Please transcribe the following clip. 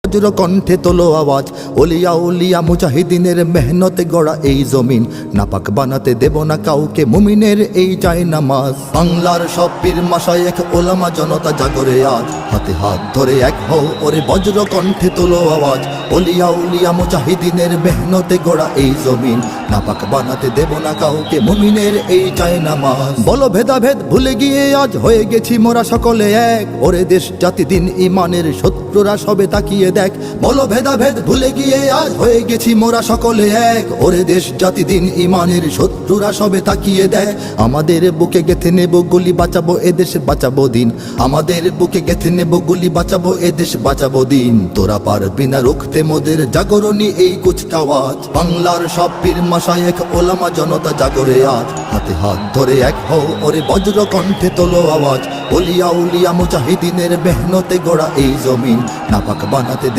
বজ্র কণ্ঠে তোলো আওয়াজ, ওলিয়া উলিয়া মুজাহিদিনের মেহনতে গড়া এই জমিন, নাপাক বানাতে দেব না কাউকে, মুমিনের এই চাই নামাজ। বাংলার সব পীর মাশায়েখ ওলামা জনতা জাগরে আজ, হাতে হাত ধরে এক হও ওরে বজ্র কণ্ঠে তোলো আওয়াজ, ওলিয়া উলিয়া মুজাহিদিনের মেহনতে গড়া এই জমিন, নাপাক বানাতে দেব না কাউকে, মুমিনের এই চাই নামাজ। বলো ভেদাভেদ ভুলে গিয়ে আজ হয়ে গেছি মোরা সকলে এক, ওরে দেশ জাতি দিন ইমানের শত্রুরা সবে তাকিয়ে দেখ। বলো ভেদাভেদ ভুলে গিয়ে আজ হয়ে গেছি মোরা সকলে এক, ওরে দেশ জাতি দিন ইমানের শত্রুরা সবে তাকিয়ে দেখ। আমাদের বুকে গেথে নেব গুলি, বাঁচাবো এদেশ বাঁচাবো দিন, আমাদের বুকে গেথে নেব গুলি, বাঁচাবো এদেশ বাঁচাবো দিন। তোরা পারবি না রুখতে মোদের জাগরণী এই কুচকাওয়াজ। বাংলার সব পীর মাশায়েখ ওলামা জনতা জাগরে আজ, হাতে হাত ধরে এক হও ওরে বজ্র কণ্ঠে তোলো আওয়াজ, ওলিয়া উলিয়া মুজাহিদিনের মেহনতে গড়া এই জমিন, নাপাক বানাতে